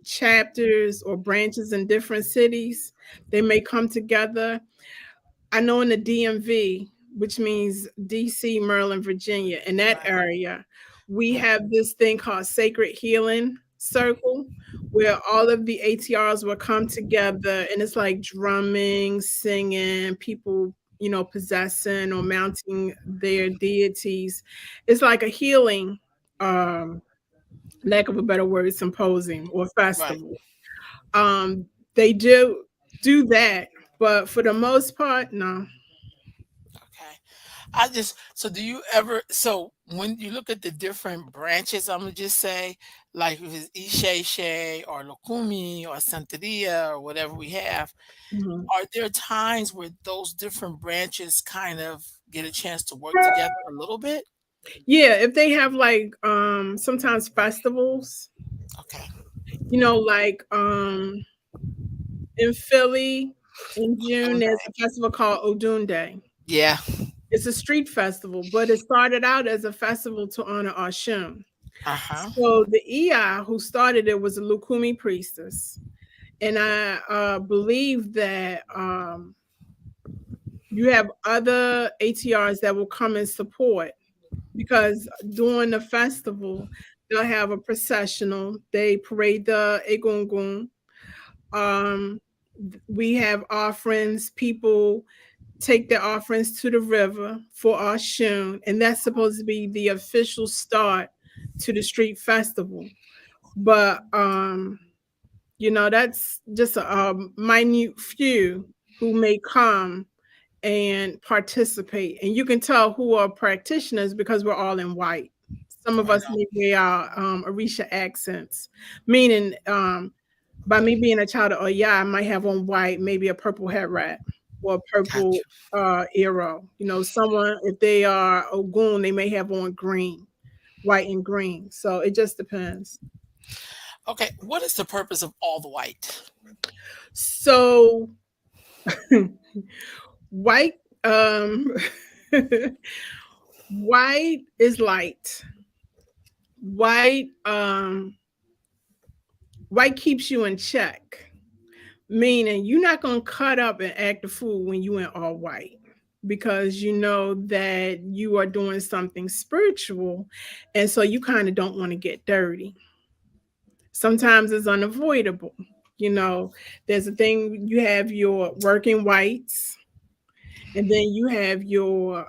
chapters or branches in different cities, they may come together. I know in the DMV, which means DC, Maryland, Virginia, in that Right. area, we Yeah. have this thing called Sacred Healing Circle, where all of the ATRs will come together and it's like drumming, singing, people, you know, possessing or mounting their deities. It's like a healing, um, lack of a better word, symposium or Right. festival. Um, they do that, but for the most part, no. Okay. I just so do you ever so when you look at the different branches, I'm gonna just say like if it's Isheshe or Lukumi or Santeria or whatever we have, Mhm. are there times where those different branches kind of get a chance to work together a little bit? Yeah, if they have like sometimes festivals, Okay. you know, like in Philly in June, Don't there's a they? festival called Odun Day. Yeah. It's a street festival, but it started out as a festival to honor Oshun. Uh-huh. So the Iya who started it was a Lukumi priestess. And I believe that you have other ATRs that will come and support because during the festival, they'll have a processional. They parade the egungun. Um, we have offerings. People take their offerings to the river for Oshun, and that's supposed to be the official start to the street festival. But you know, that's just a minute few who may come and participate. And you can tell who are practitioners because we're all in white. Some of Right us on. may wear our Orisha accents, meaning by me being a child of Oya, I might have on white, maybe a purple hat wrap or a purple Gotcha. arrow. You know, someone, if they are Ogun, they may have on green, white and green. So it just depends. Okay. What is the purpose of all the white? So white, white is light. White, white keeps you in check, meaning you're not gonna cut up and act a fool when you in all white because you know that you are doing something spiritual, and so you kind of don't want to get dirty. Sometimes it's unavoidable. You know, there's a thing you have your working whites, and then you have your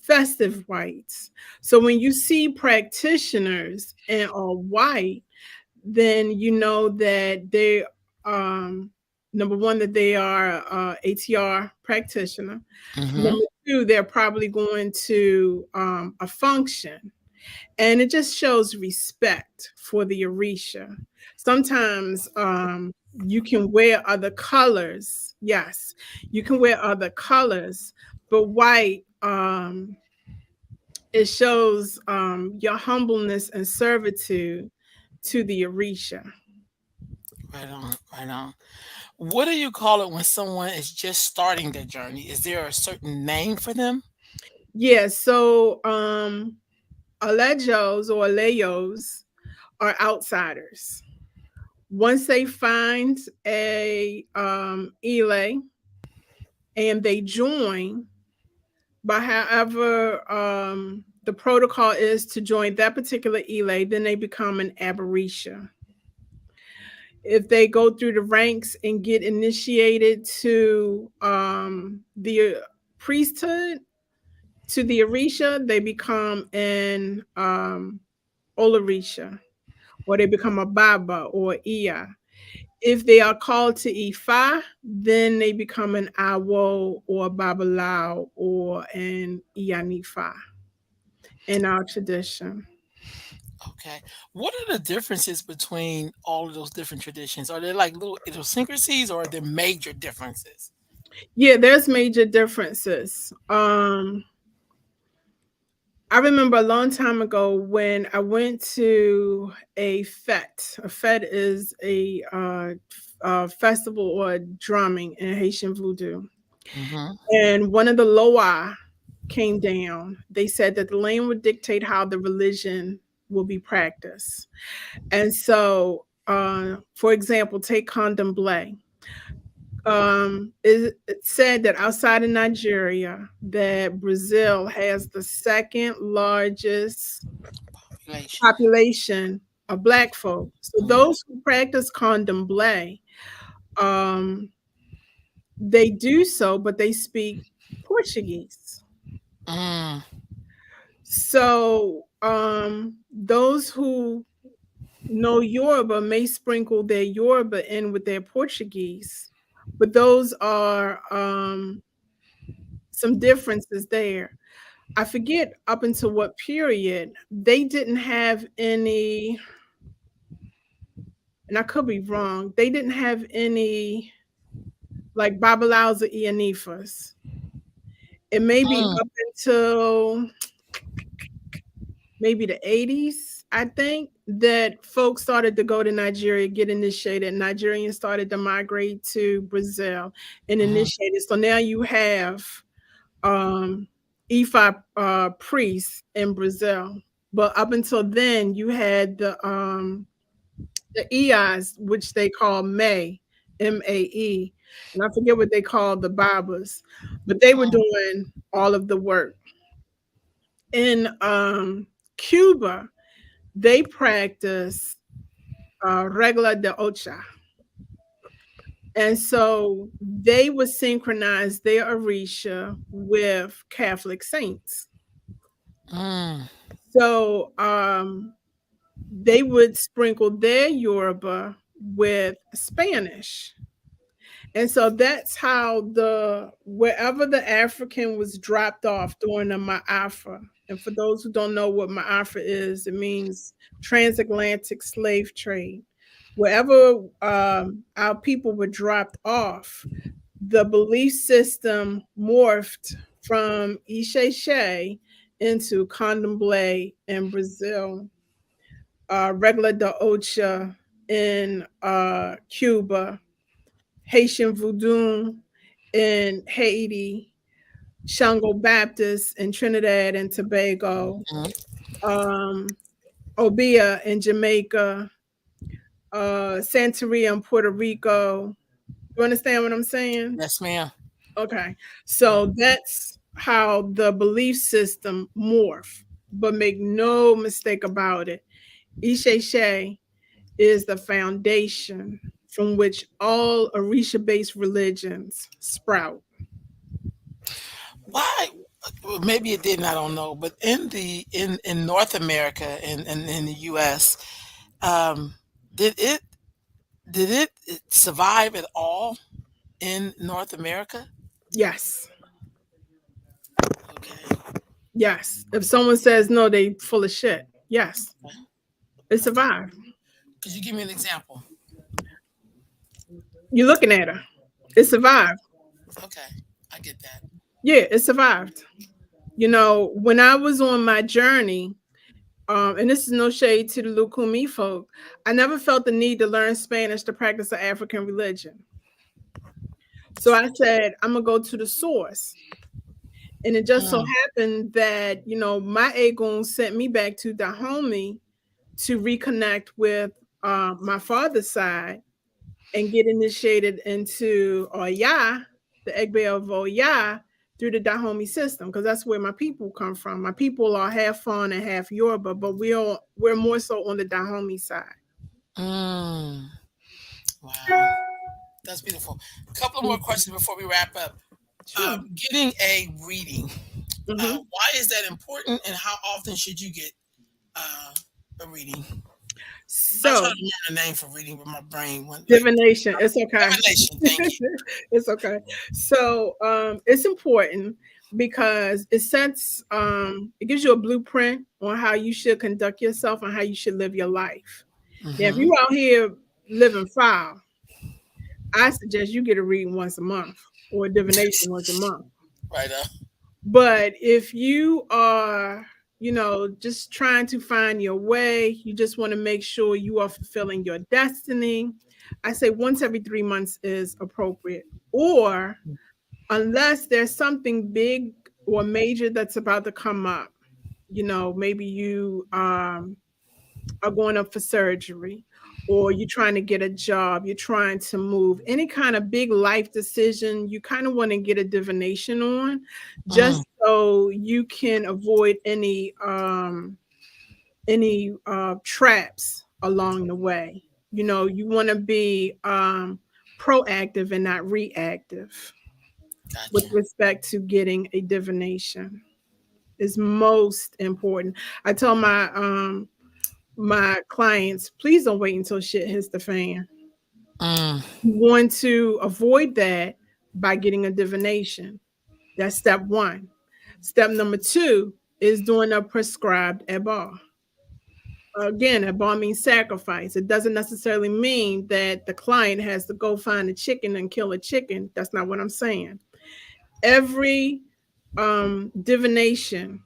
festive whites. So when you see practitioners and are white, then you know that they um number one that they are ATR practitioner. Mm-hmm. Number two, they're probably going to a function, and it just shows respect for the Orisha. Sometimes you can wear other colors. Yes, you can wear other colors, but white it shows your humbleness and servitude to the Orisha. Right on. Right on. What do you call it when someone is just starting their journey? Is there a certain name for them? Yeah, so Alejos or Alejos are outsiders. Once they find a Elay and they join, but however the protocol is to join that particular Elay, then they become an Aberisha. If they go through the ranks and get initiated to the priesthood, to the Orisha, they become an Olarisha. or they become a Baba or Iya. If they are called to Ifa, then they become an Awo or a Babalao or an Iyanifa in our tradition. Okay. What are the differences between all of those different traditions? Are there like little idiosyncrasies or are there major differences? Yeah, there's major differences. I remember a long time ago when I went to a fete. A fete is a festival or drumming in Haitian voodoo. Mm-hmm. And one of the loa came down. They said that the land would dictate how the religion will be practiced. And so, for example, take condomblé. It said that outside of Nigeria, that Brazil has the second largest Population. population of Black folk. So Mm. those who practice condomblé, um, they do so, but they speak Portuguese. Mm. So those who know Yoruba may sprinkle their Yoruba in with their Portuguese, but those are some differences there. I forget up until what period they didn't have any, and I could be wrong. They didn't have any like Babalaos or Ianifas. It may be Mm. up until maybe the 80s, I think, that folks started to go to Nigeria, get initiated. Nigerians started to migrate to Brazil and Mm-hmm. initiated. So now you have um, Ifa priests in Brazil. But up until then, you had the EIs, which they call May, MAE. And I forget what they called the Babas, but they were doing all of the work. In Cuba, they practice regla de ocha. And so they would synchronize their Orisha with Catholic saints. Mm. So they would sprinkle their Yoruba with Spanish. And so that's how the wherever the African was dropped off during the Ma'afa. And for those who don't know what Ma'afa is, it means transatlantic slave trade. Wherever our people were dropped off, the belief system morphed from Isheshe into Candomblé in Brazil, Regla de Ocha in Cuba, Haitian Voodoo in Haiti, Shango Baptist in Trinidad and Tobago, Mm. um, Obia in Jamaica, Santeria in Puerto Rico. You understand what I'm saying? Yes, ma'am. Okay. So that's how the belief system morph. But make no mistake about it. Isheshe is the foundation from which all Orisha-based religions sprout. Why? Well, maybe it didn't. I don't know. But in North America and in the U.S., um, did it did it survive at all in North America? Yes. Okay. Yes. If someone says no, they full of shit. Yes. Okay. It Okay. survived. Could you give me an example? You're looking at her. It survived. Okay, I get that. Yeah, it survived. You know, when I was on my journey, and this is no shade to the Lukumi folk, I never felt the need to learn Spanish to practice an African religion. So I said, I'm gonna go to the source. And it just so Mm. happened that, you know, my Aegon sent me back to Dahomey to reconnect with my father's side and get initiated into Oya, the Egbe of Oya, through the Dahomey system, because that's where my people come from. My people are half Fon and half Yoruba, but we're more so on the Dahomey side. Mm. Wow, that's beautiful. A couple of more Mhm. questions before we wrap up. Sure. Getting a reading. Hmm. Why is that important, and how often should you get uh, a reading? I try So to remember the name for reading, but my brain went like divination, it's okay. divination. Thank you. It's okay. So it's important because it gives you a blueprint on how you should conduct yourself and how you should live your life. Now, if Mm-hmm. you out here living foul, I suggest you get a reading once a month or a divination once a month. Right. But if you are, just trying to find your way, you just want to make sure you are fulfilling your destiny, I say once every 3 months is appropriate. Or unless there's something big or major that's about to come up, maybe you are going up for surgery, or you're trying to get a job, you're trying to move, any kind of big life decision, you kind of want to get a divination on, Mm, just so you can avoid any traps along the way. You want to be proactive and not reactive with gotcha. respect to getting a divination. Is most important. I tell my clients, please don't wait until shit hits the fan. Mm, You want to avoid that by getting a divination. That's step one. Step number two is doing a prescribed ebar. Again, ebar means sacrifice. It doesn't necessarily mean that the client has to go find a chicken and kill a chicken. That's not what I'm saying. Every divination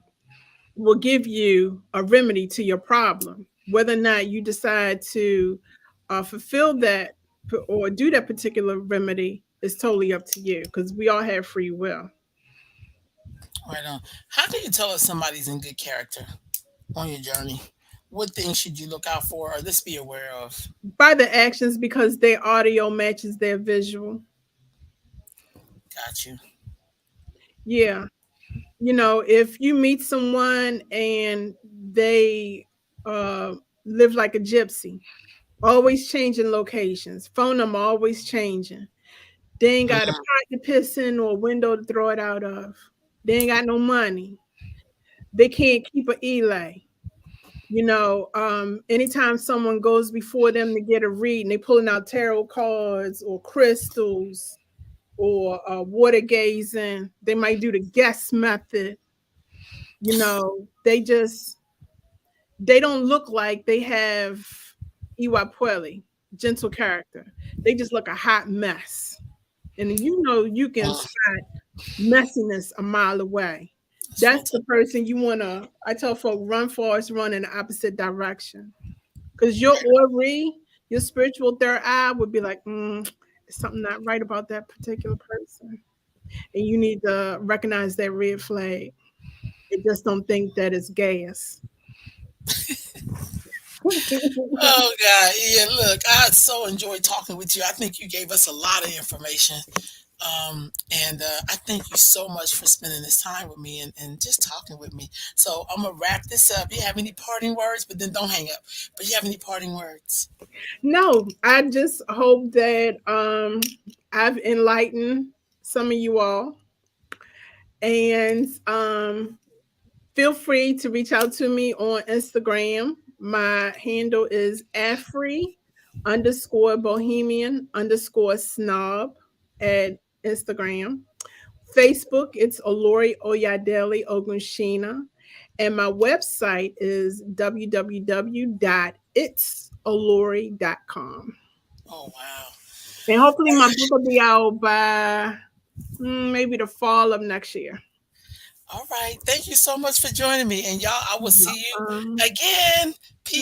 will give you a remedy to your problem. Whether or not you decide to fulfill that or do that particular remedy is totally up to you, because we all have free will. right on. How can you tell if somebody's in good character on your journey? What things should you look out for or this be aware of? By the actions, because their audio matches their visual. Got you. Yeah. If you meet someone and they uh, live like a gypsy, always changing locations, phone number always changing. They ain't got a Mm, pot to piss in or a window to throw it out of. They ain't got no money. They can't keep a Elay. Anytime someone goes before them to get a reading, they pulling out tarot cards or crystals or water gazing. They might do the guess method. They don't look like they have Iwapweli, gentle character. They just look a hot mess. And you can mm, spot messiness a mile away. that's That's real the tough. person you want to, I tell folk, run fast, run in the opposite direction. Because your Ori, your spiritual third eye would be like, there's something not right about that particular person. And you need to recognize that red flag. And just don't think that it's gas. Oh God, yeah. Look, I so enjoyed talking with you. I think you gave us a lot of information, and I thank you so much for spending this time with me and just talking with me. So I'm gonna wrap this up. You have any parting words? But then don't hang up. But you have any parting words? No, I just hope that I've enlightened some of you all. And feel free to reach out to me on Instagram. My handle is Afri_Bohemian_snob at Instagram. Facebook, it's Olori Oyadeli Ogunshina. And my website is www.itsolori.com. Oh wow! And hopefully my book will be out by maybe the fall of next year. All right. Thank you so much for joining me, and y'all. I will see you Um, again. Peace.